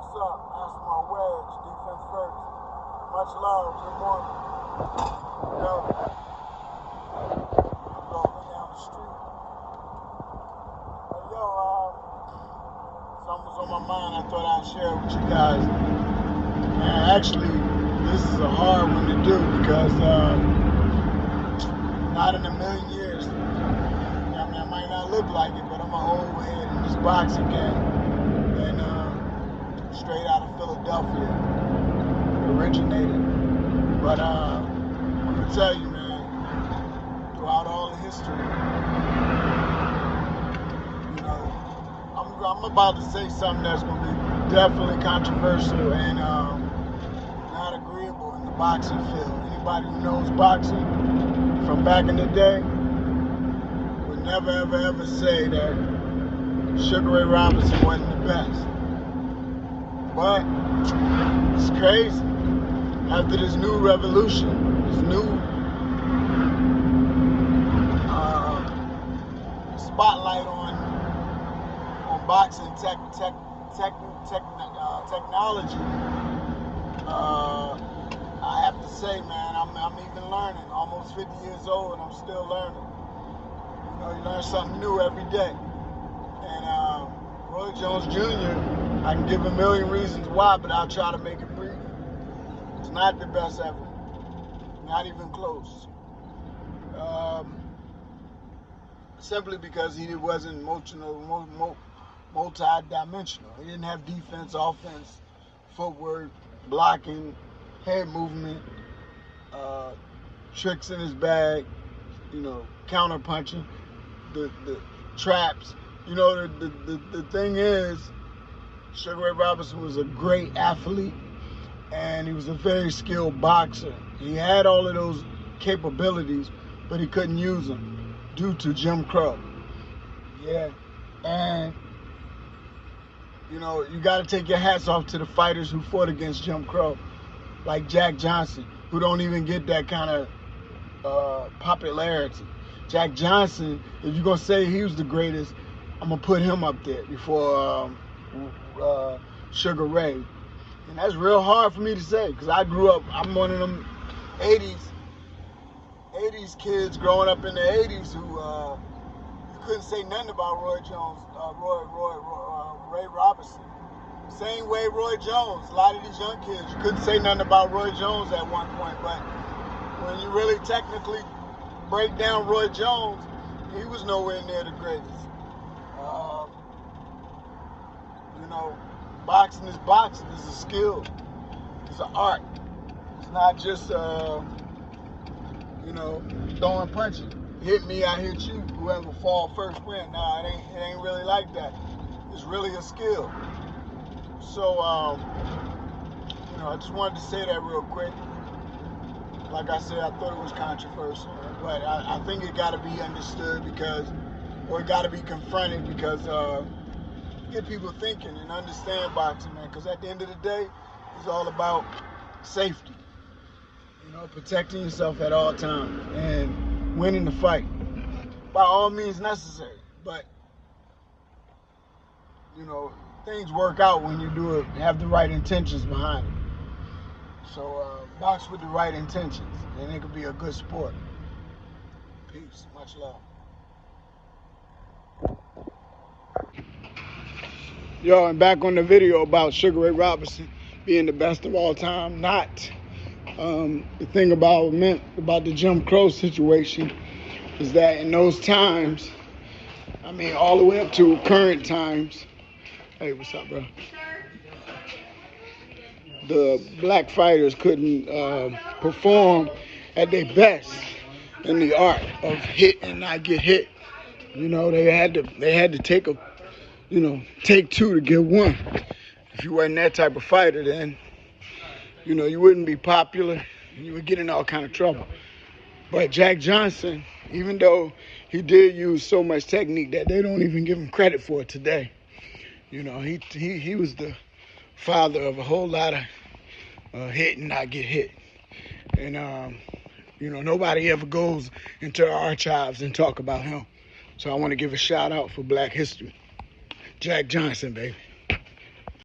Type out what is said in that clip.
What's up? That's my wedge. Defense first. Much love. Good morning. Yo. I'm rolling down the street. Hey, yo, something was on my mind I thought I'd share with you guys. And actually, this is a hard one to do because not in a million years. I mean, I might not look like it, but I'm an old head in this boxing game. And straight out of Philadelphia, originated. But I'm gonna tell you, man, throughout all the history, you know, I'm about to say something that's gonna be definitely controversial and not agreeable in the boxing field. Anybody who knows boxing from back in the day would never, ever, ever say that Sugar Ray Robinson wasn't the best. But it's crazy. After this new revolution, this new spotlight on boxing technology, I have to say, man, I'm even learning. Almost 50 years old, and I'm still learning. You know, you learn something new every day. And Roy Jones Jr., I can give a million reasons why, but I'll try to make it brief. It's not the best ever. Not even close. Simply because he wasn't multi-dimensional. He didn't have defense, offense, footwork, blocking, head movement, tricks in his bag, you know, counter punching, the traps. You know, the thing is, Sugar Ray Robinson was a great athlete, and he was a very skilled boxer. He had all of those capabilities, but he couldn't use them due to Jim Crow. Yeah, and you know, you got to take your hats off to the fighters who fought against Jim Crow, like Jack Johnson, who don't even get that kind of popularity. Jack Johnson, if you're gonna say he was the greatest, I'm gonna put him up there before Sugar Ray. And that's real hard for me to say, because I grew up, I'm one of them 80s kids growing up in the 80s who you couldn't say nothing about Roy Jones, Ray Robinson. Same way Roy Jones, a lot of these young kids, you couldn't say nothing about Roy Jones at one point, but when you really technically break down Roy Jones, he was nowhere near the greatest. You know, boxing is boxing. It's a skill. It's an art. It's not just, you know, throwing punches. Hit me, I hit you. Whoever fall first win. Nah, it ain't really like that. It's really a skill. So, you know, I just wanted to say that real quick. Like I said, I thought it was controversial, but I think it got to be understood or it got to be confronted because get people thinking and understand boxing, man. Because at the end of the day, it's all about safety. You know, protecting yourself at all times and winning the fight by all means necessary. But you know, things work out when you do it, have the right intentions behind it. So box with the right intentions, and it could be a good sport. Peace, much love. Yo, and back on the video about Sugar Ray Robinson being the best of all time. Not the thing about the Jim Crow situation is that in those times, I mean, all the way up to current times. Hey, what's up, bro? The black fighters couldn't perform at their best in the art of hit and not get hit. You know, they had to take take two to get one. If you weren't that type of fighter, then you know you wouldn't be popular and you would get in all kind of trouble. But Jack Johnson, even though he did use so much technique that they don't even give him credit for it today, you know, he was the father of a whole lot of hit and not get hit. And you know, nobody ever goes into our archives and talk about him. So I want to give a shout out for Black History. Jack Johnson, baby.